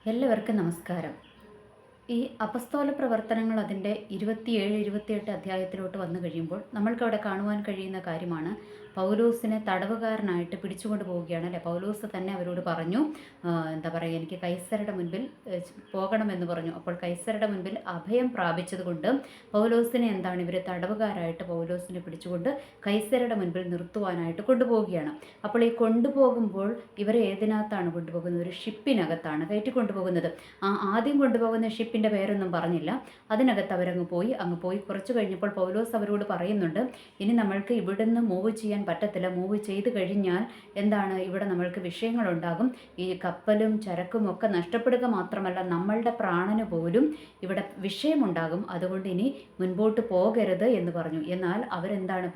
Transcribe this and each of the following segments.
എല്ലാവർക്കും നമസ്കാരം. ഈ അപ്പസ്തോല പ്രവർത്തനങ്ങൾ അതിൻ്റെ 27, 28 അധ്യായത്തിലോട്ട് വന്നു കഴിയുമ്പോൾ നമ്മൾക്കവിടെ കാണുവാൻ കഴിയുന്ന കാര്യമാണ്, പൗലോസിനെ തടവുകാരനായിട്ട് പിടിച്ചുകൊണ്ട് പോവുകയാണ് അല്ലേ. പൗലോസ് തന്നെ അവരോട് പറഞ്ഞു, എന്താ പറയുക, എനിക്ക് കൈസരുടെ മുൻപിൽ പോകണമെന്ന് പറഞ്ഞു. അപ്പോൾ കൈസരുടെ മുൻപിൽ അഭയം പ്രാപിച്ചതുകൊണ്ട് പൗലോസിനെ ഇവർ തടവുകാരായിട്ട് പൗലോസിനെ പിടിച്ചുകൊണ്ട് കൈസരുടെ മുൻപിൽ നിർത്തുവാനായിട്ട് കൊണ്ടുപോവുകയാണ്. അപ്പോൾ ഈ കൊണ്ടുപോകുമ്പോൾ ഇവരെ ഏതിനകത്താണ് കൊണ്ടുപോകുന്നത്? ഒരു ഷിപ്പിനകത്താണ് കയറ്റി കൊണ്ടുപോകുന്നത്. ആദ്യം കൊണ്ടുപോകുന്ന ഷിപ്പിൻ്റെ പേരൊന്നും പറഞ്ഞില്ല. അതിനകത്ത് അവരങ്ങ് പോയി കുറച്ച് കഴിഞ്ഞപ്പോൾ പൗലോസ് അവരോട് പറയുന്നുണ്ട്, ഇനി നമ്മൾക്ക് ഇവിടുന്ന് മൂവ് ചെയ്യാൻ പറ്റത്തില്ല. മൂവ് ചെയ്ത് കഴിഞ്ഞാൽ ഇവിടെ നമ്മൾക്ക് വിഷയങ്ങളുണ്ടാകും. ഈ കപ്പലും ചരക്കും ഒക്കെ നഷ്ടപ്പെടുക മാത്രമല്ല, നമ്മളുടെ പ്രാണന് പോലും ഇവിടെ വിഷയമുണ്ടാകും. അതുകൊണ്ട് ഇനി മുൻപോട്ട് പോകരുത് എന്ന് പറഞ്ഞു. എന്നാൽ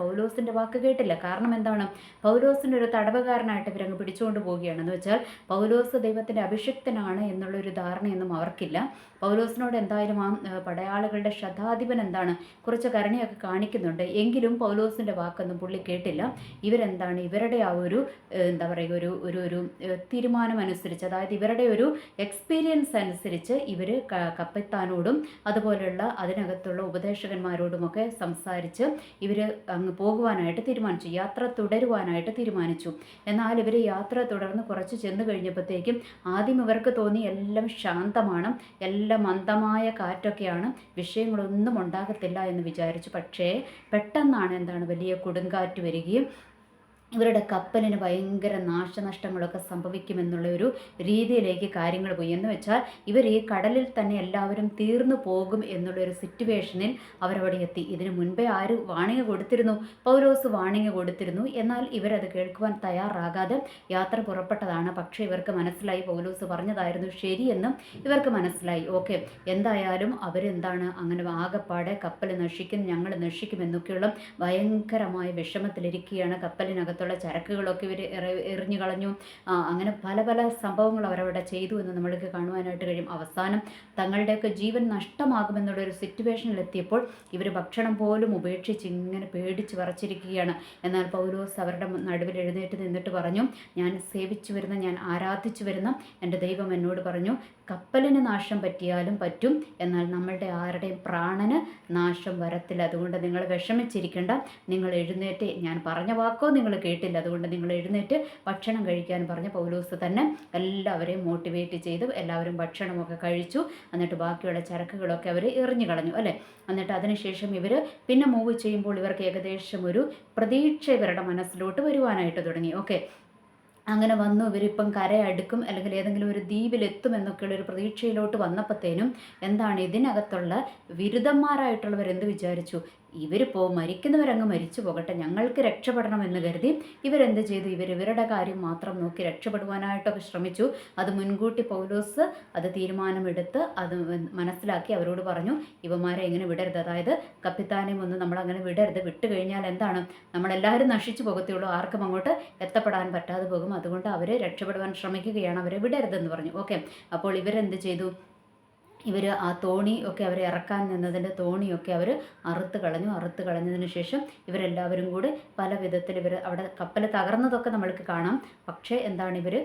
പൗലോസിൻ്റെ വാക്ക് കേട്ടില്ല. കാരണം പൗലോസിൻ്റെ ഒരു തടവുകാരനായിട്ട് ഇവരങ്ങ് പിടിച്ചുകൊണ്ട് പോവുകയാണെന്ന് വെച്ചാൽ പൗലോസ് ദൈവത്തിൻ്റെ അഭിഷിക്തനാണ് എന്നുള്ളൊരു ധാരണയൊന്നും അവർക്കില്ല. പൗലോസിനോട് എന്തായാലും ആ പടയാളികളുടെ ശതാധിപൻ കുറച്ച് കരുണയൊക്കെ കാണിക്കുന്നുണ്ട്. എങ്കിലും പൗലോസിൻ്റെ വാക്കൊന്നും പുള്ളി കേട്ടില്ല. ഇവരുടെ ആ ഒരു ഒരു തീരുമാനം അനുസരിച്ച്, അതായത് ഇവരുടെ ഒരു എക്സ്പീരിയൻസ് അനുസരിച്ച് ഇവർ കപ്പത്താനോടും അതുപോലെയുള്ള അതിനകത്തുള്ള ഉപദേശകന്മാരോടുമൊക്കെ സംസാരിച്ച് ഇവർ അങ്ങ് പോകുവാനായിട്ട് തീരുമാനിച്ചു. യാത്ര തുടരുവാനായിട്ട് തീരുമാനിച്ചു. എന്നാൽ ഇവർ യാത്ര തുടർന്ന് കുറച്ച് ചെന്ന് കഴിഞ്ഞപ്പോഴത്തേക്കും ആദ്യം ഇവർക്ക് തോന്നി എല്ലാം ശാന്തമാണ്, എല്ലാം മന്ദമായ കാറ്റൊക്കെയാണ്, വിഷയങ്ങളൊന്നും ഉണ്ടാകത്തില്ല എന്ന് വിചാരിച്ചു. പക്ഷേ പെട്ടെന്നാണ് വലിയ കൊടുങ്കാറ്റ് വരികയും ഇവരുടെ കപ്പലിന് ഭയങ്കര നാശനഷ്ടങ്ങളൊക്കെ സംഭവിക്കുമെന്നുള്ള ഒരു രീതിയിലേക്ക് കാര്യങ്ങൾ പോയി. എന്ന് വെച്ചാൽ ഇവർ ഈ കടലിൽ തന്നെ എല്ലാവരും തീർന്നു പോകും എന്നുള്ളൊരു സിറ്റുവേഷനിൽ അവരവിടെ എത്തി. ഇതിനു മുൻപേ ആര് വാണിംഗ് കൊടുത്തിരുന്നു? പൗലോസ് വാണിംഗ് കൊടുത്തിരുന്നു. എന്നാൽ ഇവരത് കേൾക്കുവാൻ തയ്യാറാകാതെ യാത്ര പുറപ്പെട്ടതാണ്. പക്ഷേ ഇവർക്ക് മനസ്സിലായി, പൗലോസ് പറഞ്ഞതായിരുന്നു ശരിയെന്നും ഇവർക്ക് മനസ്സിലായി. ഓക്കെ, എന്തായാലും അങ്ങനെ ആകെപ്പാടെ കപ്പൽ നശിക്കും, ഞങ്ങൾ നശിക്കുമെന്നൊക്കെയുള്ള ഭയങ്കരമായ വിഷമത്തിലിരിക്കുകയാണ്. കപ്പലിനകത്തുള്ള ചരക്കുകളൊക്കെ ഇവർ എറിഞ്ഞു കളഞ്ഞു. അങ്ങനെ പല പല സംഭവങ്ങൾ അവരവിടെ ചെയ്തു എന്ന് നമ്മൾക്ക് കാണുവാനായിട്ട് കഴിയും. അവസാനം തങ്ങളുടെയൊക്കെ ജീവൻ നഷ്ടമാകുമെന്നുള്ളൊരു സിറ്റുവേഷനിൽ എത്തിയപ്പോൾ ഇവർ ഭക്ഷണം പോലും ഉപേക്ഷിച്ച് ഇങ്ങനെ പേടിച്ച് വറച്ചിരിക്കുകയാണ്. എന്നാൽ പൗലോസ് അവരുടെ നടുവിൽ എഴുന്നേറ്റ് നിന്നിട്ട് പറഞ്ഞു, ഞാൻ സേവിച്ചു വരുന്ന, ഞാൻ ആരാധിച്ചു വരുന്ന എൻ്റെ ദൈവം എന്നോട് പറഞ്ഞു, കപ്പലിന് നാശം പറ്റിയാലും പറ്റും, എന്നാൽ നമ്മളുടെ ആരുടെയും പ്രാണന് നാശം വരത്തില്ല. അതുകൊണ്ട് നിങ്ങൾ വിഷമിച്ചിരിക്കേണ്ട, നിങ്ങൾ എഴുന്നേറ്റ്, ഞാൻ പറഞ്ഞ വാക്കോ നിങ്ങൾ കേട്ടില്ല, അതുകൊണ്ട് നിങ്ങൾ എഴുന്നേറ്റ് ഭക്ഷണം കഴിക്കാൻ പറഞ്ഞ പൗലോസ് തന്നെ എല്ലാവരെയും മോട്ടിവേറ്റ് ചെയ്ത് എല്ലാവരും ഭക്ഷണമൊക്കെ കഴിച്ചു. എന്നിട്ട് ബാക്കിയുള്ള ചരക്കുകളൊക്കെ അവർ എറിഞ്ഞു കളഞ്ഞു അല്ലേ. എന്നിട്ട് അതിനുശേഷം ഇവർ പിന്നെ മൂവ് ചെയ്യുമ്പോൾ ഇവർക്ക് ഏകദേശം ഒരു പ്രതീക്ഷ ഇവരുടെ മനസ്സിലോട്ട് വരുവാനായിട്ട് തുടങ്ങി. ഓക്കെ, അങ്ങനെ വന്നു. ഇവരിപ്പം കരയടുക്കും അല്ലെങ്കിൽ ഏതെങ്കിലും ഒരു ദ്വീപിലെത്തും എന്നൊക്കെയുള്ളൊരു പ്രതീക്ഷയിലോട്ട് വന്നപ്പോഴത്തേനും ഇതിനകത്തുള്ള വിരുദ്ധന്മാരായിട്ടുള്ളവർ എന്ത് വിചാരിച്ചു? മരിക്കുന്നവരങ്ങ് മരിച്ചു പോകട്ടെ, ഞങ്ങൾക്ക് രക്ഷപ്പെടണമെന്ന് കരുതി ഇവരെന്ത് ചെയ്തു? ഇവരുടെ കാര്യം മാത്രം നോക്കി രക്ഷപ്പെടുവാനായിട്ടൊക്കെ ശ്രമിച്ചു. അത് മുൻകൂട്ടി പൗലോസ് അത് തീരുമാനമെടുത്ത് അത് മനസ്സിലാക്കി അവരോട് പറഞ്ഞു, ഇവന്മാരെ എങ്ങനെ വിടരുത്, അതായത് കപ്പിത്താനെയും ഒന്നും നമ്മളങ്ങനെ വിടരുത്. വിട്ട് കഴിഞ്ഞാൽ നമ്മളെല്ലാവരും നശിച്ചു പോകത്തുള്ളൂ, ആർക്കും അങ്ങോട്ട് എത്തപ്പെടാൻ പറ്റാതെ പോകും. അതുകൊണ്ട് അവർ രക്ഷപ്പെടുവാൻ ശ്രമിക്കുകയാണ്, അവരെ വിടരുതെന്ന് പറഞ്ഞു. ഓക്കെ, അപ്പോൾ ഇവരെന്ത് ചെയ്തു? ആ തോണി ഒക്കെ അവർ ഇറക്കാൻ നിന്നതിൻ്റെ തോണിയൊക്കെ അവർ അറുത്ത് കളഞ്ഞതിന് ശേഷം ഇവരെല്ലാവരും കൂടി പല വിധത്തിൽ അവിടെ കപ്പൽ തകർന്നതൊക്കെ നമ്മൾക്ക് കാണാം. പക്ഷേ ഇവർ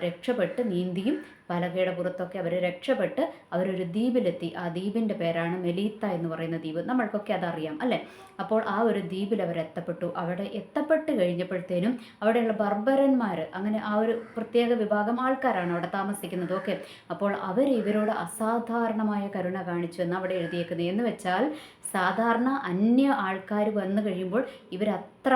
രക്ഷപ്പെട്ട് നീന്തിയും പലകയുടെ പുറത്തൊക്കെ അവർ രക്ഷപ്പെട്ട് അവരൊരു ദ്വീപിലെത്തി. ആ ദ്വീപിൻ്റെ പേരാണ് മെലീത്ത എന്ന് പറയുന്ന ദ്വീപ്. നമ്മൾക്കൊക്കെ അതറിയാം അല്ലേ. അപ്പോൾ ആ ഒരു ദ്വീപിൽ അവർ എത്തപ്പെട്ടു. അവിടെ എത്തപ്പെട്ട് കഴിഞ്ഞപ്പോഴത്തേനും അവിടെയുള്ള ബർബരന്മാർ, അങ്ങനെ ആ ഒരു പ്രത്യേക വിഭാഗം ആൾക്കാരാണ് അവിടെ താമസിക്കുന്നത്. ഓക്കെ, അപ്പോൾ ഇവരോട് അസാധാരണമായ കരുണ കാണിച്ചു എന്ന് അവിടെ എഴുതിയേക്കുന്നത്. എന്ന് വെച്ചാൽ സാധാരണ അന്യ ആൾക്കാർ വന്നു കഴിയുമ്പോൾ ഇവരത്ര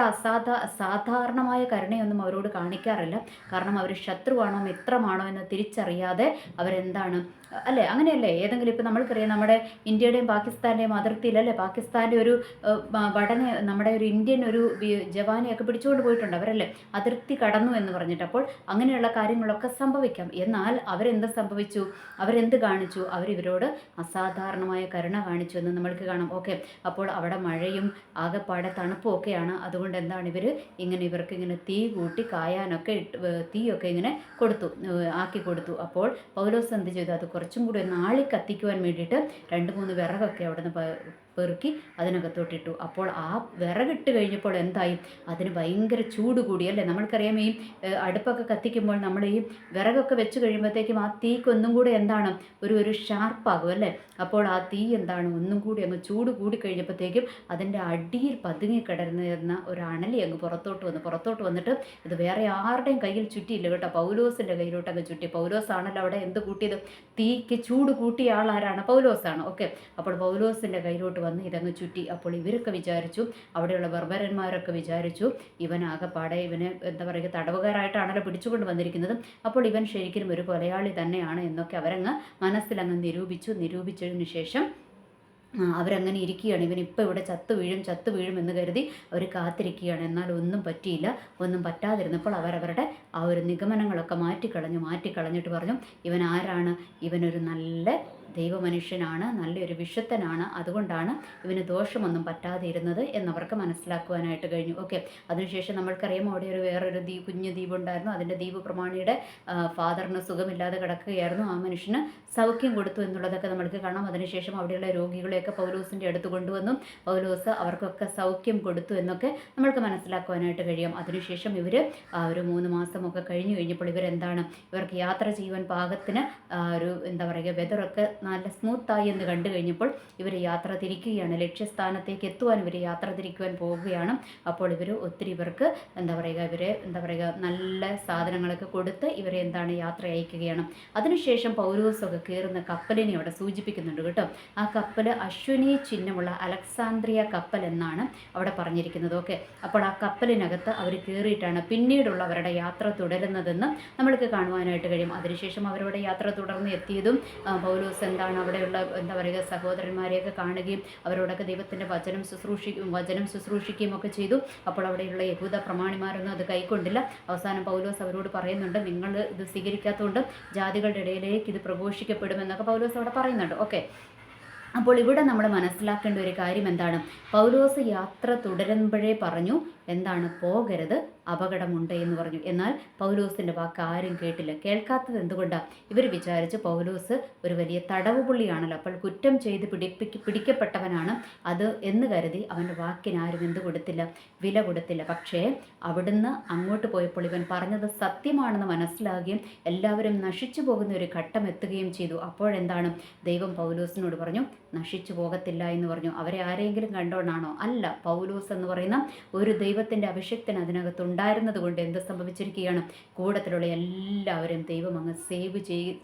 സാധാരണമായ കരുണയൊന്നും അവരോട് കാണിക്കാറില്ല. കാരണം അവർ ശത്രുവാണോ മിത്രമാണോ എന്ന് തിരിച്ചറിയാതെ അല്ലേ, അങ്ങനെയല്ലേ. ഏതെങ്കിലും ഇപ്പം നമ്മൾക്കറിയാം, നമ്മുടെ ഇന്ത്യയുടെയും പാകിസ്ഥാൻ്റെയും അതിർത്തിയിലല്ലേ, പാകിസ്ഥാൻ്റെ ഒരു നമ്മുടെ ഒരു ഇന്ത്യൻ ഒരു ജവാനെയൊക്കെ പിടിച്ചുകൊണ്ട് പോയിട്ടുണ്ട് അവരല്ലേ, അതിർത്തി കടന്നു എന്ന് പറഞ്ഞിട്ട്. അപ്പോൾ അങ്ങനെയുള്ള കാര്യങ്ങളൊക്കെ സംഭവിക്കാം. എന്നാൽ അവരെന്ത് കാണിച്ചു? അവരിവരോട് അസാധാരണമായ കരുണ കാണിച്ചു എന്ന് നമ്മൾക്ക് കാണാം. ഓക്കെ, അപ്പോൾ അവിടെ മഴയും ആകെപ്പാടെ തണുപ്പും ഒക്കെയാണ്. അതുകൊണ്ട് ഇവർക്ക് ഇങ്ങനെ തീ കൂട്ടി കായാനൊക്കെ തീയൊക്കെ ഇങ്ങനെ ആക്കി കൊടുത്തു. അപ്പോൾ പൗലോസ് എന്ത് ചെയ്തു? അത് കുറച്ചും കൂടി ഒന്ന് കത്തിക്കുവാൻ വേണ്ടിയിട്ട് 2-3 വിറകൊക്കെ അവിടെ നിന്ന് പെറുക്കി അതിനകത്തോട്ടിട്ടു. അപ്പോൾ ആ വിറകിട്ട് കഴിഞ്ഞപ്പോൾ എന്തായി, അതിന് ഭയങ്കര ചൂട് കൂടി അല്ലേ. നമ്മൾക്കറിയാം ഈ അടുപ്പൊക്കെ കത്തിക്കുമ്പോൾ നമ്മൾ ഈ വിറകൊക്കെ വെച്ച് കഴിയുമ്പോഴത്തേക്കും ആ തീക്ക് ഒന്നും കൂടെ എന്താണ് ഒരു ഷാർപ്പാകും അല്ലേ. അപ്പോൾ ആ തീ എന്താണ് ഒന്നും കൂടി അങ്ങ് ചൂട് കൂടി കഴിഞ്ഞപ്പോഴത്തേക്കും അതിൻ്റെ അടിയിൽ പതുങ്ങിക്കിടന്നിരുന്ന ഒരു അണലി അങ്ങ് പുറത്തോട്ട് വന്നിട്ട് ഇത് വേറെ ആരുടെയും കയ്യിൽ ചുറ്റിയില്ല കേട്ടോ, പൗലോസിൻ്റെ കയ്യിലോട്ട് അങ്ങ് ചുറ്റി. പൗലോസാണല്ലോ അവിടെ എന്ത് കൂട്ടിയത്, തീക്ക് ചൂട് കൂട്ടിയ ആളാരാണ്, പൗലോസാണ്. ഓക്കെ, അപ്പോൾ പൗലോസിൻ്റെ കയ്യിലോട്ട് വന്ന് ഇതങ്ങ് ചുറ്റി. അപ്പോൾ ഇവരൊക്കെ വിചാരിച്ചു, അവിടെയുള്ള ബർബരന്മാരൊക്കെ വിചാരിച്ചു, ഇവനാകെപ്പാടെ ഇവനെ എന്താ പറയുക തടവുകാരായിട്ടാണല്ലോ പിടിച്ചുകൊണ്ട് വന്നിരിക്കുന്നത്, അപ്പോൾ ഇവൻ ശരിക്കും ഒരു കൊലയാളി തന്നെയാണ് എന്നൊക്കെ അവരങ്ങ് മനസ്സിലങ്ങ് നിരൂപിച്ചതിന് ശേഷം അവരങ്ങനെ ഇരിക്കുകയാണ്. ഇവനിപ്പോൾ ഇവിടെ ചത്തു വീഴും എന്ന് കരുതി അവർ കാത്തിരിക്കുകയാണ്. എന്നാൽ ഒന്നും പറ്റിയില്ല. ഒന്നും പറ്റാതിരുന്നപ്പോൾ അവരവരുടെ ആ ഒരു നിഗമനങ്ങളൊക്കെ മാറ്റിക്കളഞ്ഞിട്ട് പറഞ്ഞു, ഇവൻ ആരാണ്, ഇവനൊരു നല്ല ദൈവമനുഷ്യനാണ്, നല്ലൊരു വിശുദ്ധനാണ്, അതുകൊണ്ടാണ് ഇവന് ദോഷമൊന്നും പറ്റാതെ ഇരുന്നത് എന്നവർക്ക് മനസ്സിലാക്കുവാനായിട്ട് കഴിഞ്ഞു. ഓക്കെ, അതിനുശേഷം നമ്മൾക്കറിയാം അവിടെ വേറൊരു കുഞ്ഞു ദ്വീപുണ്ടായിരുന്നു. അതിൻ്റെ ദ്വീപ് പ്രമാണിയുടെ ഫാദറിന് സുഖമില്ലാതെ കിടക്കുകയായിരുന്നു. ആ മനുഷ്യന് സൗഖ്യം കൊടുത്തു എന്നുള്ളതൊക്കെ നമ്മൾക്ക് കാണാം. അതിനുശേഷം അവിടെയുള്ള രോഗികളെയൊക്കെ പൗലോസിൻ്റെ അടുത്ത് കൊണ്ടുവന്നു. പൗലോസ് അവർക്കൊക്കെ സൗഖ്യം കൊടുത്തു എന്നൊക്കെ നമ്മൾക്ക് മനസ്സിലാക്കുവാനായിട്ട് കഴിയും. അതിനുശേഷം ഇവർ ഒരു 3 മാസമൊക്കെ കഴിഞ്ഞപ്പോൾ ഇവർക്ക് യാത്ര ചെയ്യുവാൻ പാകത്തിന് ഒരു എന്താ പറയുക വെതറൊക്കെ നല്ല സ്മൂത്തായി എന്ന് കണ്ടു കഴിഞ്ഞപ്പോൾ ഇവർ യാത്ര തിരിക്കുകയാണ്. ലക്ഷ്യസ്ഥാനത്തേക്ക് എത്തുവാൻ ഇവർ യാത്ര തിരിക്കുവാൻ പോവുകയാണ്. അപ്പോൾ ഇവർക്ക് നല്ല സാധനങ്ങളൊക്കെ കൊടുത്ത് ഇവരെ യാത്ര അയക്കുകയാണ്. അതിനുശേഷം പൗലോസൊക്കെ കയറുന്ന കപ്പലിനെ അവിടെ സൂചിപ്പിക്കുന്നുണ്ട് കേട്ടോ. ആ കപ്പൽ അശ്വനി ചിഹ്നമുള്ള അലക്സാന്ദ്രിയ കപ്പൽ എന്നാണ് അവിടെ പറഞ്ഞിരിക്കുന്നത്. ഓക്കെ, അപ്പോൾ ആ കപ്പലിനകത്ത് അവർ കയറിയിട്ടാണ് പിന്നീടുള്ള അവരുടെ യാത്ര തുടരുന്നതെന്ന് നമ്മൾക്ക് കാണുവാനായിട്ട് കഴിയും. അതിനുശേഷം അവരുടെ യാത്ര തുടർന്ന് എത്തിയതും പൗലോസ് അവിടെയുള്ള സഹോദരന്മാരെയൊക്കെ കാണുകയും അവരോടൊക്കെ ദൈവത്തിൻ്റെ വചനം ശുശ്രൂഷിക്കുകയും ഒക്കെ ചെയ്തു. അപ്പോൾ അവിടെയുള്ള യഹൂദ പ്രമാണിമാരൊന്നും അത് കൈക്കൊണ്ടില്ല. അവസാനം പൗലോസ് അവരോട് പറയുന്നുണ്ട്, നിങ്ങൾ ഇത് സ്വീകരിക്കാത്തതുകൊണ്ട് ജാതികളുടെ ഇടയിലേക്ക് ഇത് പ്രഘോഷിക്കപ്പെടുമെന്നൊക്കെ പൗലോസ് അവിടെ പറയുന്നുണ്ട്. ഓക്കെ, അപ്പോൾ ഇവിടെ നമ്മൾ മനസ്സിലാക്കേണ്ട ഒരു കാര്യം എന്താണ്, പൗലോസ് യാത്ര തുടരുമ്പോഴേ പറഞ്ഞു പോകരുത്, അപകടമുണ്ട് എന്ന് പറഞ്ഞു. എന്നാൽ പൗലോസിൻ്റെ വാക്ക് ആരും കേട്ടില്ല. കേൾക്കാത്തത് എന്തുകൊണ്ടാണ്? ഇവർ വിചാരിച്ച് പൗലോസ് ഒരു വലിയ തടവ് പുള്ളിയാണല്ലോ, അപ്പോൾ കുറ്റം ചെയ്ത് പിടിക്കപ്പെട്ടവനാണ് അത് എന്ന് കരുതി അവൻ്റെ വാക്കിന് ആരും വില കൊടുത്തില്ല. പക്ഷേ അവിടുന്ന് അങ്ങോട്ട് പോയപ്പോൾ ഇവൻ പറഞ്ഞത് സത്യമാണെന്ന് മനസ്സിലാകുകയും എല്ലാവരും നശിച്ചു പോകുന്ന ഒരു ഘട്ടം എത്തുകയും ചെയ്തു. അപ്പോഴെന്താണ്, ദൈവം പൗലോസിനോട് പറഞ്ഞു നശിച്ചു പോകത്തില്ല എന്ന് പറഞ്ഞു. അവരെ ആരെങ്കിലും കണ്ടോണ്ടാണോ? അല്ല, പൗലോസ് എന്ന് പറയുന്ന ഒരു ദൈവത്തിൻ്റെ അഭിഷക്തൻ അതിനകത്തുണ്ടായിരുന്നത് കൊണ്ട് എന്ത് സംഭവിച്ചിരിക്കുകയാണ്, കൂടത്തിലുള്ള എല്ലാവരും ദൈവം അങ്ങ് സേവ്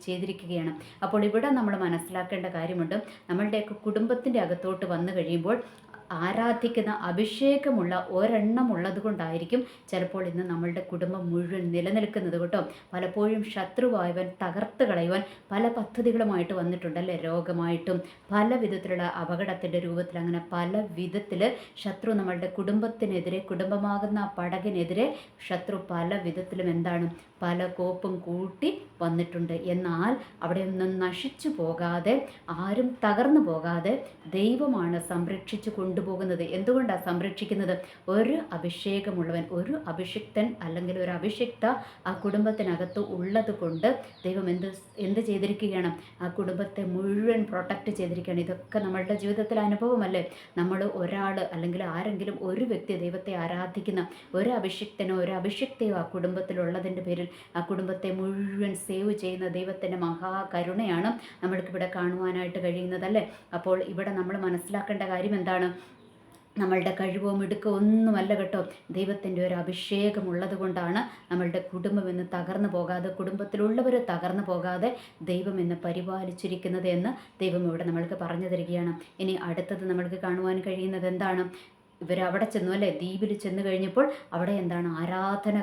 ചെയ്തിരിക്കുകയാണ്. അപ്പോൾ ഇവിടെ നമ്മൾ മനസ്സിലാക്കേണ്ട കാര്യമുണ്ട്, നമ്മളുടെയൊക്കെ കുടുംബത്തിൻ്റെ അകത്തോട്ട് വന്നു കഴിയുമ്പോൾ ആരാധിക്കുന്ന അഭിഷേകമുള്ള ഒരെണ്ണം ഉള്ളത് കൊണ്ടായിരിക്കും ചിലപ്പോൾ ഇന്ന് നമ്മളുടെ കുടുംബം മുഴുവൻ നിലനിൽക്കുന്നത് കേട്ടോ. പലപ്പോഴും ശത്രുവായവൻ തകർത്ത് കളയുവാൻ പല പദ്ധതികളുമായിട്ട് വന്നിട്ടുണ്ടല്ലേ, രോഗമായിട്ടും പല വിധത്തിലുള്ള അപകടത്തിൻ്റെ രൂപത്തിൽ, അങ്ങനെ പല വിധത്തിൽ ശത്രു നമ്മളുടെ കുടുംബത്തിനെതിരെ, കുടുംബമാകുന്ന പടകിനെതിരെ ശത്രു പല വിധത്തിലും പല കോപ്പും കൂട്ടി വന്നിട്ടുണ്ട്. എന്നാൽ അവിടെ ഒന്നും നശിച്ചു പോകാതെ, ആരും തകർന്നു പോകാതെ ദൈവമാണ് സംരക്ഷിച്ചു കൊണ്ടുപോകുന്നത്. എന്തുകൊണ്ടാണ് സംരക്ഷിക്കുന്നത്? ഒരു അഭിഷേകമുള്ളവൻ, ഒരു അഭിഷിക്തൻ അല്ലെങ്കിൽ ഒരു അഭിഷിക്ത ആ കുടുംബത്തിനകത്ത് ഉള്ളത് കൊണ്ട് ദൈവം എന്ത് ചെയ്തിരിക്കുകയാണ്, ആ കുടുംബത്തെ മുഴുവൻ പ്രൊട്ടക്റ്റ് ചെയ്തിരിക്കുകയാണ്. ഇതൊക്കെ നമ്മളുടെ ജീവിതത്തിൽ അനുഭവമല്ലേ. നമ്മൾ ഒരാൾ അല്ലെങ്കിൽ ആരെങ്കിലും ഒരു വ്യക്തി ദൈവത്തെ ആരാധിക്കുന്ന ഒരു അഭിഷിക്തനോ ഒരു അഭിഷിക്തയോ ആ കുടുംബത്തിലുള്ളതിൻ്റെ പേരിൽ ആ കുടുംബത്തെ മുഴുവൻ സേവ് ചെയ്യുന്ന ദൈവത്തിൻ്റെ മഹാകരുണയാണ് നമ്മൾക്കിവിടെ കാണുവാനായിട്ട് കഴിയുന്നതല്ലേ. അപ്പോൾ ഇവിടെ നമ്മൾ മനസ്സിലാക്കേണ്ട കാര്യം എന്താണ്, നമ്മളുടെ കഴിവോ മിടുക്കോ ഒന്നുമല്ല കേട്ടോ, ദൈവത്തിൻ്റെ ഒരു അഭിഷേകമുള്ളത് കൊണ്ടാണ് നമ്മളുടെ കുടുംബം എന്ന് തകർന്നു പോകാതെ, കുടുംബത്തിലുള്ളവർ തകർന്നു പോകാതെ ദൈവം എന്ന് പരിപാലിച്ചിരിക്കുന്നത് എന്ന് ദൈവം ഇവിടെ നമ്മൾക്ക് പറഞ്ഞു തരികയാണ്. ഇനി അടുത്തത് നമ്മൾക്ക് കാണുവാൻ കഴിയുന്നത് എന്താണ്, ഇവരവിടെ ചെന്നു അല്ലേ, ദ്വീപിൽ ചെന്ന് കഴിഞ്ഞപ്പോൾ അവിടെ ആരാധന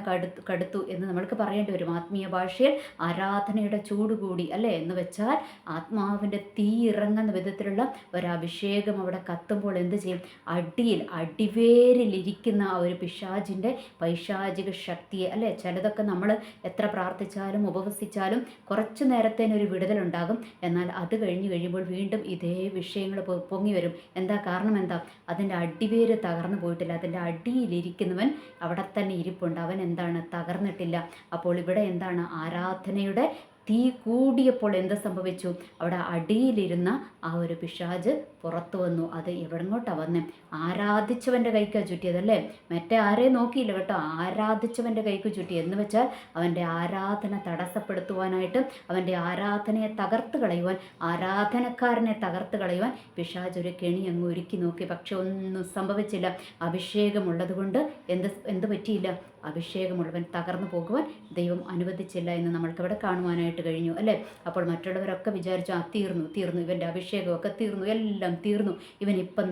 കടുത്തു എന്ന് നമ്മൾക്ക് പറയേണ്ടി വരും. ആത്മീയ ഭാഷയിൽ ആരാധനയുടെ ചൂട് കൂടി അല്ലേ, എന്ന് വെച്ചാൽ ആത്മാവിൻ്റെ തീ ഇറങ്ങുന്ന വിധത്തിലുള്ള ഒരഭിഷേകം അവിടെ കത്തുമ്പോൾ എന്ത് ചെയ്യും, അടിവേരിലിരിക്കുന്ന ആ ഒരു പിശാചിൻ്റെ പൈശാചിക ശക്തിയെ അല്ലേ, ചിലതൊക്കെ നമ്മൾ എത്ര പ്രാർത്ഥിച്ചാലും ഉപവസിച്ചാലും കുറച്ചു നേരത്തേനൊരു വിടുതലുണ്ടാകും. എന്നാൽ അത് കഴിയുമ്പോൾ വീണ്ടും ഇതേ വിഷയങ്ങൾ പൊങ്ങി വരും. കാരണം അതിൻ്റെ അടിവേര് തകർന്നു പോയിട്ടില്ല. അതിൻ്റെ അടിയിലിരിക്കുന്നവൻ അവിടെ തന്നെ ഇരിപ്പുണ്ട്, അവൻ തകർന്നിട്ടില്ല. അപ്പോൾ ഇവിടെ ആരാധനയുടെ തീ കൂടിയപ്പോൾ എന്ത് സംഭവിച്ചു? അവിടെ അടിയിലിരുന്ന ആ ഒരു പിശാച് പുറത്തു വന്നു. അത് എവിടെങ്ങോട്ടാണ് വന്നേ? ആരാധിച്ചവൻ്റെ കൈക്കാണ് ചുറ്റിയതല്ലേ. മറ്റേ ആരെയും നോക്കിയില്ല കേട്ടോ, ആരാധിച്ചവൻ്റെ കൈക്ക് ചുറ്റി. എന്ന് വെച്ചാൽ അവൻ്റെ ആരാധന തടസ്സപ്പെടുത്തുവാനായിട്ട്, അവൻ്റെ ആരാധനയെ തകർത്ത് കളയുവാൻ, ആരാധനക്കാരനെ തകർത്ത് കളയുവാൻ പിശാച് ഒരു കെണി അങ്ങ് ഒരുക്കി നോക്കി. പക്ഷെ ഒന്നും സംഭവിച്ചില്ല. അഭിഷേകമുള്ളത് കൊണ്ട് എന്ത് പറ്റിയില്ല? അഭിഷേകമുള്ളവൻ തകർന്നു പോകുവാൻ ദൈവം അനുവദിച്ചില്ല എന്ന് നമ്മൾക്കവിടെ കാണുവാനായിട്ട് കഴിഞ്ഞു അല്ലേ. അപ്പോൾ മറ്റുള്ളവരൊക്കെ വിചാരിച്ചു, തീർന്നു, ഇവൻ്റെ അഭിഷേകമൊക്കെ തീർന്നു, എല്ലാം തീർന്നു, ഇവൻ ഇപ്പം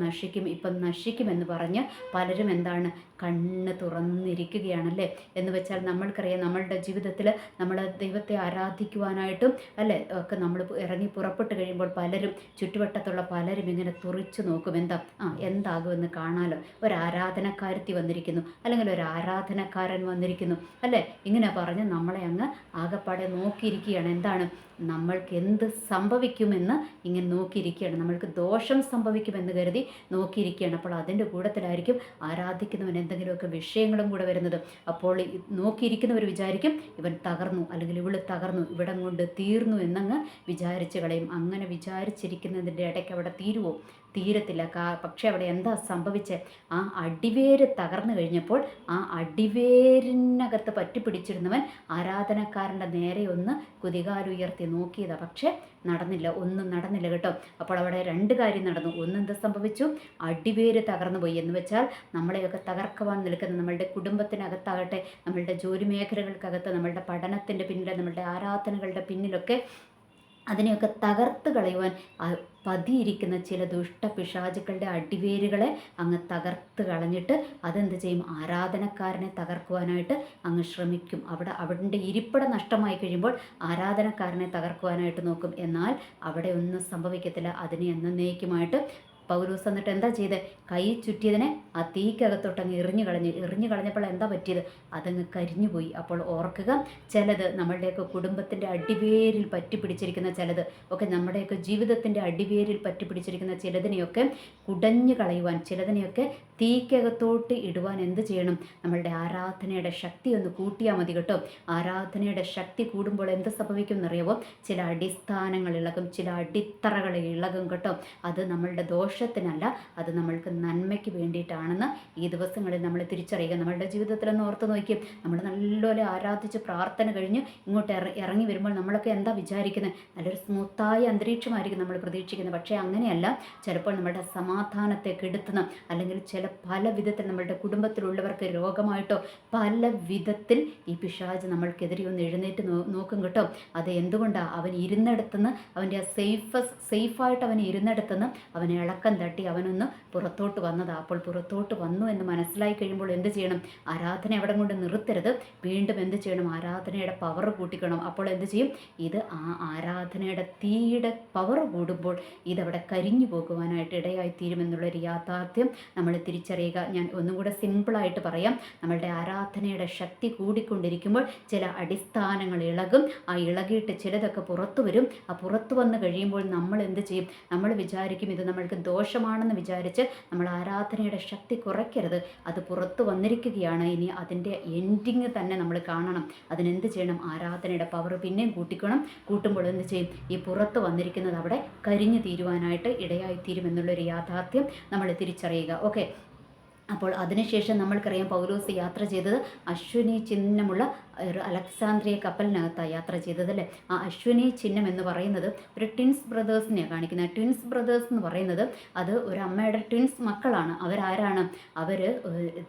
നശിക്കുമെന്ന് പറഞ്ഞ് പലരും എന്താണ്, കണ്ണ് തുറന്നിരിക്കുകയാണല്ലേ. എന്ന് വെച്ചാൽ നമ്മൾക്കറിയാം, നമ്മളുടെ ജീവിതത്തിൽ നമ്മൾ ദൈവത്തെ ആരാധിക്കുവാനായിട്ടും അല്ലേ ഒക്കെ നമ്മൾ ഇറങ്ങി പുറപ്പെട്ട് കഴിയുമ്പോൾ പലരും, ചുറ്റുവട്ടത്തുള്ള പലരും ഇങ്ങനെ തുറിച്ചു നോക്കും. എന്താകുമെന്ന് കാണാലോ. ഒരു ആരാധനക്കാരത്തി വന്നിരിക്കുന്നു, അല്ലെങ്കിൽ ഒരു ആരാധനക്കാരൻ വന്നിരിക്കുന്നു അല്ലേ, ഇങ്ങനെ പറഞ്ഞ് നമ്മളെ അങ്ങ് ആകപ്പാടെ നോക്കിയിരിക്കുകയാണ്. എന്താണ്, നമ്മൾക്ക് എന്ത് സംഭവിക്കുമെന്ന് ഇങ്ങനെ നോക്കിയിരിക്കുകയാണ്. നമ്മൾക്ക് ദോഷം സംഭവിക്കുമെന്ന് കരുതി നോക്കിയിരിക്കുകയാണ്. അപ്പോൾ അതിൻ്റെ കൂട്ടത്തിലായിരിക്കും ആരാധിക്കുന്നവൻ എന്തെങ്കിലുമൊക്കെ വിഷയങ്ങളും കൂടെ വരുന്നത്. അപ്പോൾ നോക്കിയിരിക്കുന്നവർ വിചാരിക്കും, ഇവൻ തകർന്നു, അല്ലെങ്കിൽ ഇവള് തകർന്നു, ഇവിടം കൊണ്ട് തീർന്നു എന്നങ്ങ് വിചാരിച്ച് കളയും. അങ്ങനെ വിചാരിച്ചിരിക്കുന്നതിൻ്റെ ഇടയ്ക്ക് അവിടെ തീരത്തില്ല. പക്ഷെ അവിടെ എന്താ സംഭവിച്ചത്? ആ അടിവേര് തകർന്നു കഴിഞ്ഞപ്പോൾ ആ അടിവേരിനകത്ത് പറ്റിപ്പിടിച്ചിരുന്നവൻ ആരാധനക്കാരൻ്റെ നേരെ ഒന്ന് കുതികാലുയർത്തി നോക്കിയതാണ്. പക്ഷെ ഒന്നും നടന്നില്ല കേട്ടോ. അപ്പോൾ അവിടെ രണ്ട് കാര്യം നടന്നു. എന്ത് സംഭവിച്ചു? അടിവേര് തകർന്നു പോയി. എന്ന് വെച്ചാൽ നമ്മളെയൊക്കെ തകർക്കുവാൻ നിൽക്കുന്ന, നമ്മളുടെ കുടുംബത്തിനകത്താകട്ടെ, നമ്മളുടെ ജോലി മേഖലകൾക്കകത്ത്, നമ്മളുടെ പഠനത്തിൻ്റെ പിന്നിൽ, നമ്മളുടെ ആരാധനകളുടെ പിന്നിലൊക്കെ അതിനെയൊക്കെ തകർത്ത് കളയുവാൻ പതിയിരിക്കുന്ന ചില പിശാചുക്കളുടെ അടിവേരുകളെ അങ്ങ് തകർത്ത് കളഞ്ഞിട്ട് അതെന്ത് ചെയ്യും? ആരാധനക്കാരനെ തകർക്കുവാനായിട്ട് അങ്ങ് ശ്രമിക്കും. അവിടെ ഇരിപ്പിട നഷ്ടമായി കഴിയുമ്പോൾ ആരാധനക്കാരനെ തകർക്കുവാനായിട്ട് നോക്കും. എന്നാൽ അവിടെ ഒന്നും സംഭവിക്കത്തില്ല. അതിനെ എന്നേക്കുമായിട്ട് പൗലോസ് എന്നിട്ട് എന്താ ചെയ്തത്? കൈ ചുറ്റിയതിനെ ആ തീക്കകത്തോട്ടങ്ങ് എറിഞ്ഞു കളഞ്ഞപ്പോൾ എന്താ പറ്റിയത്? അതങ്ങ് കരിഞ്ഞുപോയി. അപ്പോൾ ഓർക്കുക, ചിലത് നമ്മളുടെയൊക്കെ കുടുംബത്തിൻ്റെ അടിവേരിൽ പറ്റിപ്പിടിച്ചിരിക്കുന്ന ചിലത് ഒക്കെ, നമ്മുടെയൊക്കെ ജീവിതത്തിൻ്റെ അടിവേരിൽ പറ്റിപ്പിടിച്ചിരിക്കുന്ന ചിലതിനെയൊക്കെ കുടഞ്ഞു കളയുവാൻ, ചിലതിനെയൊക്കെ തീക്കകത്തോട്ട് ഇടുവാൻ എന്ത് ചെയ്യണം? നമ്മളുടെ ആരാധനയുടെ ശക്തി ഒന്ന് കൂട്ടിയാൽ മതി കേട്ടോ. ആരാധനയുടെ ശക്തി കൂടുമ്പോൾ എന്ത് സംഭവിക്കും എന്നറിയാമോ? ചില അടിസ്ഥാനങ്ങൾ ഇളകും, ചില അടിത്തറകൾ ഇളകും കേട്ടോ. അത് നമ്മളുടെ ദോഷത്തിനല്ല, അത് നമ്മൾക്ക് നന്മയ്ക്ക് വേണ്ടിയിട്ടാണെന്ന് ഈ ദിവസങ്ങളിൽ നമ്മൾ തിരിച്ചറിയുക. നമ്മളുടെ ജീവിതത്തിലൊന്ന് ഓർത്ത് നോക്കി, നമ്മൾ നല്ലപോലെ ആരാധിച്ച് പ്രാർത്ഥന കഴിഞ്ഞ് ഇങ്ങോട്ട് ഇറങ്ങി വരുമ്പോൾ നമ്മളൊക്കെ എന്താ വിചാരിക്കുന്നത്? നല്ലൊരു സ്മൂത്തായ അന്തരീക്ഷമായിരിക്കും നമ്മൾ പ്രതീക്ഷിക്കുന്നത്. പക്ഷേ അങ്ങനെയല്ല. ചിലപ്പോൾ നമ്മളുടെ സമാധാനത്തെ കെടുത്തുന്ന, അല്ലെങ്കിൽ പല വിധത്തിൽ നമ്മളുടെ കുടുംബത്തിലുള്ളവർക്ക് രോഗമായിട്ടോ പല വിധത്തിൽ ഈ പിശാച് നമ്മൾക്കെതിരെ ഒന്ന് എഴുന്നേറ്റ് നോക്കും കേട്ടോ. അത് എന്തുകൊണ്ടാണ്? അവൻ ഇരുന്നിടത്തുനിന്ന്, അവൻ്റെ സേഫായിട്ട് അവൻ ഇരുന്നിടത്തുനിന്ന് അവനെ ഇളക്കം തട്ടി അവനൊന്ന് പുറത്തോട്ട് വന്നതാണ്. അപ്പോൾ പുറത്തോട്ട് വന്നു എന്ന് മനസ്സിലായി കഴിയുമ്പോൾ എന്ത് ചെയ്യണം? ആരാധന അവിടെ കൊണ്ട് നിർത്തരുത്. വീണ്ടും എന്ത് ചെയ്യണം? ആരാധനയുടെ പവർ കൂട്ടിക്കണം. അപ്പോൾ എന്ത് ചെയ്യും? ഇത് ആ ആരാധനയുടെ തീയുടെ പവർ കൂടുമ്പോൾ ഇതവിടെ കരിഞ്ഞു പോകുവാനായിട്ട് ഇടയായി തീരുമെന്നുള്ളൊരു യാഥാർത്ഥ്യം നമ്മൾ തിരിച്ചറിയുക. ഞാൻ ഒന്നും കൂടെ സിമ്പിളായിട്ട് പറയാം. നമ്മളുടെ ആരാധനയുടെ ശക്തി കൂടിക്കൊണ്ടിരിക്കുമ്പോൾ ചില അടിസ്ഥാനങ്ങൾ ഇളകും. ആ ഇളകിയിട്ട് ചിലതൊക്കെ പുറത്തു വരും. ആ പുറത്തു വന്ന് കഴിയുമ്പോൾ നമ്മൾ എന്ത് ചെയ്യും? നമ്മൾ വിചാരിക്കും ഇത് നമ്മൾക്ക് ദോഷമാണെന്ന് വിചാരിച്ച് നമ്മൾ ആരാധനയുടെ ശക്തി കുറയ്ക്കരുത്. അത് പുറത്തു വന്നിരിക്കുകയാണ്. ഇനി അതിൻ്റെ എൻഡിങ് തന്നെ നമ്മൾ കാണണം. അതിനെന്ത് ചെയ്യണം? ആരാധനയുടെ പവർ പിന്നെയും കൂട്ടുമ്പോൾ എന്ത് ചെയ്യും? ഈ പുറത്ത് വന്നിരിക്കുന്നത് അവിടെ കരിഞ്ഞു തീരുവാനായിട്ട് ഇടയായി തീരുമെന്നുള്ളൊരു യാഥാർത്ഥ്യം നമ്മൾ തിരിച്ചറിയുക. ഓക്കെ. അപ്പോൾ അതിനുശേഷം നമ്മൾക്കറിയാം, പൗലോസ് യാത്ര ചെയ്തത് അശ്വിനി ചിഹ്നമുള്ള ഒരു അലക്സാന്ദ്രിയ കപ്പലിനകത്താണ് യാത്ര ചെയ്തതല്ലേ. ആ അശ്വിനി ചിഹ്നം എന്ന് പറയുന്നത് ഒരു ട്വിൻസ് ബ്രദേഴ്സിനെയാണ് കാണിക്കുന്നത്. ട്വിൻസ് ബ്രദേഴ്സ് എന്ന് പറയുന്നത് അത് ഒരു അമ്മയുടെ ട്വിൻസ് മക്കളാണ്. അവരാരാണ്? അവർ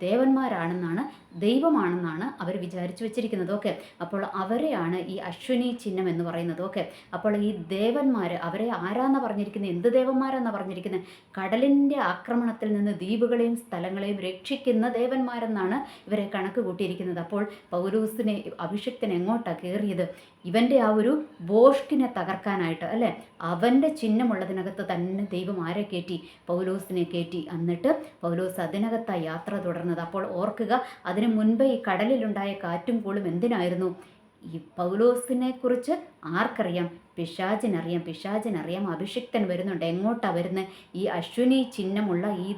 ദേവന്മാരാണെന്നാണ്, ദൈവമാണെന്നാണ് അവർ വിചാരിച്ചു വെച്ചിരിക്കുന്നത്. ഓക്കെ. അപ്പോൾ അവരെയാണ് ഈ അശ്വിനി ചിഹ്നം എന്ന് പറയുന്നത്. ഓക്കെ. അപ്പോൾ ഈ ദേവന്മാർ, അവരെ ആരാന്നാണ് പറഞ്ഞിരിക്കുന്നത്? എന്ത് ദേവന്മാരെന്നാണ് പറഞ്ഞിരിക്കുന്നത്? കടലിൻ്റെ ആക്രമണത്തിൽ നിന്ന് ദ്വീപുകളെയും സ്ഥലങ്ങളെയും രക്ഷിക്കുന്ന ദേവന്മാരെന്നാണ് ഇവരെ കണക്ക് കൂട്ടിയിരിക്കുന്നത്. അപ്പോൾ പൗലോസിനെ, അഭിഷിക്തൻ എങ്ങോട്ടാണ് കയറിയത്? ഇവൻ്റെ ആ ഒരു ബോഷ്കിനെ തകർക്കാനായിട്ട് അല്ലേ. അവൻ്റെ ചിഹ്നമുള്ളതിനകത്ത് തന്നെ ദൈവം ആരെ കയറ്റി? പൗലോസിനെ കയറ്റി. എന്നിട്ട് പൗലോസ് അതിനകത്താണ് യാത്ര തുടർന്നത്. അപ്പോൾ ഓർക്കുക, അതിനു മുൻപ് ഈ കടലിലുണ്ടായ കാറ്റും കോളും എന്തിനായിരുന്നു? ഈ പൗലോസിനെ കുറിച്ച് ആർക്കറിയാം? പിശാചിനറിയാം. പിശാചിനറിയാം അഭിഷിക്തൻ വരുന്നുണ്ട്. എങ്ങോട്ടാണ് വരുന്നത്? ഈ അശ്വിനി ചിഹ്നമുള്ള ഈ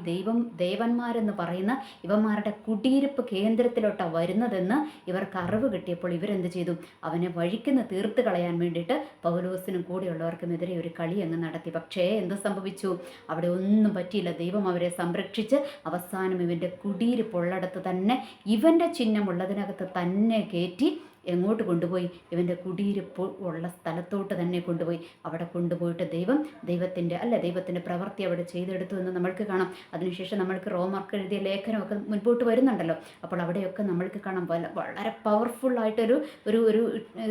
ദേവന്മാരെന്ന് പറയുന്ന ഇവന്മാരുടെ കുടിയിരിപ്പ് കേന്ദ്രത്തിലോട്ടാണ് വരുന്നതെന്ന് ഇവർക്ക് അറിവ് കിട്ടിയപ്പോൾ ഇവരെന്ത് ചെയ്തു? അവനെ വഴിക്കുന്ന തീർത്ത് കളയാൻ വേണ്ടിയിട്ട് പൗലോസിനും കൂടെയുള്ളവർക്കുമെതിരെ ഒരു കളി അങ്ങ് നടത്തി. പക്ഷേ എന്ത് സംഭവിച്ചു? അവിടെ ഒന്നും പറ്റിയില്ല. ദൈവം അവരെ സംരക്ഷിച്ച് അവസാനം ഇവൻ്റെ കുടിയിരിപ്പുള്ളിടത്ത് തന്നെ, ഇവൻ്റെ ചിഹ്നമുള്ളതിനകത്ത് തന്നെ കയറ്റി എങ്ങോട്ട് കൊണ്ടുപോയി? ഇവൻ്റെ കുടിയിരിപ്പ് ഉള്ള സ്ഥലത്തോട്ട് തന്നെ കൊണ്ടുപോയി. അവിടെ കൊണ്ടുപോയിട്ട് ദൈവത്തിൻ്റെ പ്രവൃത്തി അവിടെ ചെയ്തെടുത്തു എന്ന് നമ്മൾക്ക് കാണാം. അതിനുശേഷം നമ്മൾക്ക് റോമർക്ക് എഴുതിയ ലേഖനമൊക്കെ മുൻപോട്ട് വരുന്നുണ്ടല്ലോ. അപ്പോൾ അവിടെയൊക്കെ നമ്മൾക്ക് കാണാം വളരെ പവർഫുള്ളായിട്ടൊരു ഒരു ഒരു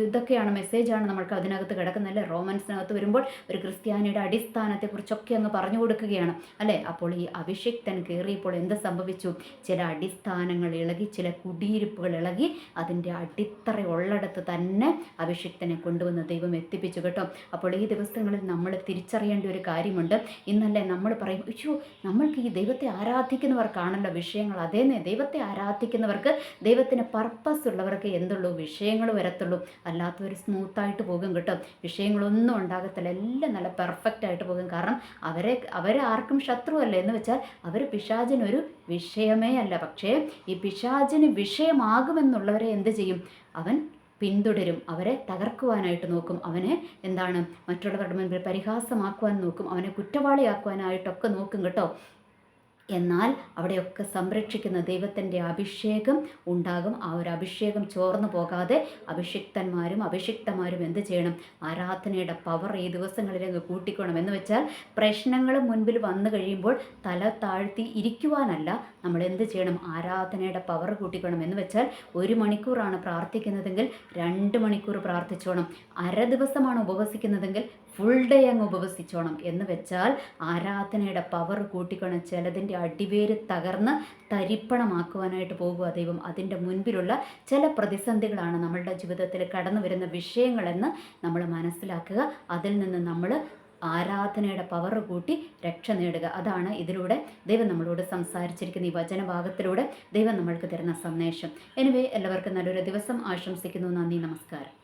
ഇതൊക്കെയാണ്, മെസ്സേജാണ് നമ്മൾക്ക് അതിനകത്ത് കിടക്കുന്നത് അല്ലേ. റോമൻസിനകത്ത് വരുമ്പോൾ ഒരു ക്രിസ്ത്യാനിയുടെ അടിസ്ഥാനത്തെക്കുറിച്ചൊക്കെ അങ്ങ് പറഞ്ഞു കൊടുക്കുകയാണ് അല്ലേ. അപ്പോൾ ഈ അഭിഷിക്തൻ കയറിയപ്പോൾ എന്ത് സംഭവിച്ചു? ചില അടിസ്ഥാനങ്ങൾ ഇളകി, ചില കുടിയിരിപ്പുകൾ ഇളകി, അതിൻ്റെ അടിത്തറ ഉള്ളിടത്ത് തന്നെ അഭിഷിക്തനെ കൊണ്ടുവന്ന് ദൈവം എത്തിപ്പിച്ചു കേട്ടോ. അപ്പോൾ ഈ ദിവസങ്ങളിൽ നമ്മൾ തിരിച്ചറിയേണ്ട ഒരു കാര്യമുണ്ട്. ഇന്നല്ലേ നമ്മൾ പറയും, അയ്യോ നമ്മൾക്ക് ഈ ദൈവത്തെ ആരാധിക്കുന്നവർക്കാണല്ലോ വിഷയങ്ങൾ. അതേന്നെ, ദൈവത്തെ ആരാധിക്കുന്നവർക്ക്, ദൈവത്തിന് പർപ്പസ് ഉള്ളവർക്ക് എന്തുള്ളൂ? വിഷയങ്ങൾ വരത്തുള്ളൂ. അല്ലാത്തവർ സ്മൂത്തായിട്ട് പോകും കേട്ടോ. വിഷയങ്ങളൊന്നും ഉണ്ടാകത്തില്ല. എല്ലാം നല്ല പെർഫെക്റ്റ് ആയിട്ട് പോകും. കാരണം അവരെ ആർക്കും ശത്രുവല്ല എന്ന് വെച്ചാൽ അവർ പിശാചിനൊരു വിഷയമേ അല്ല. പക്ഷേ ഈ പിശാചിന് വിഷയമാകുമെന്നുള്ളവരെ എന്ത് ചെയ്യും? അവൻ പിന്തുടരും. അവരെ തകർക്കുവാനായിട്ട് നോക്കും. അവനെ മറ്റുള്ളവരുടെ മുൻപിൽ പരിഹാസമാക്കുവാൻ നോക്കും. അവനെ കുറ്റവാളിയാക്കുവാനായിട്ടൊക്കെ നോക്കും കേട്ടോ. എന്നാൽ അവിടെയൊക്കെ സംരക്ഷിക്കുന്ന ദൈവത്തിൻ്റെ അഭിഷേകം ഉണ്ടാകും. ആ ഒരു അഭിഷേകം ചോർന്നു പോകാതെ അഭിഷിക്തന്മാരും എന്ത് ചെയ്യണം? ആരാധനയുടെ പവർ ഈ ദിവസങ്ങളിലേക്ക് കൂട്ടിക്കണം. എന്ന് വെച്ചാൽ പ്രശ്നങ്ങൾ മുൻപിൽ വന്നു കഴിയുമ്പോൾ തല താഴ്ത്തി ഇരിക്കുവാനല്ല, നമ്മൾ എന്ത് ചെയ്യണം? ആരാധനയുടെ പവർ കൂട്ടിക്കണം. എന്ന് വെച്ചാൽ 1 മണിക്കൂറാണ് പ്രാർത്ഥിക്കുന്നതെങ്കിൽ 2 മണിക്കൂർ പ്രാർത്ഥിച്ചോണം. അര ദിവസമാണ് ഉപവസിക്കുന്നതെങ്കിൽ ഫുൾ ഡേ അങ്ങ് ഉപവസിച്ചോണം. എന്ന് വെച്ചാൽ ആരാധനയുടെ പവർ കൂട്ടിക്കണം. ചിലതിൻ്റെ അടിവേര് തകർന്ന് തരിപ്പണമാക്കുവാനായിട്ട് പോകുക ദൈവം. അതിൻ്റെ മുൻപിലുള്ള ചില പ്രതിസന്ധികളാണ് നമ്മളുടെ ജീവിതത്തിൽ കടന്നു വരുന്ന വിഷയങ്ങളെന്ന് നമ്മൾ മനസ്സിലാക്കുക. അതിൽ നിന്ന് നമ്മൾ ആരാധനയുടെ പവർ കൂട്ടി രക്ഷ നേടുക. അതാണ് ഇതിലൂടെ ദൈവം നമ്മളോട് സംസാരിച്ചിരിക്കുന്ന ഈ വചനഭാഗത്തിലൂടെ ദൈവം നമ്മൾക്ക് തരുന്ന സന്ദേശം. എനിവേ, എല്ലാവർക്കും നല്ലൊരു ദിവസം ആശംസിക്കുന്നു. നന്ദി, നമസ്കാരം.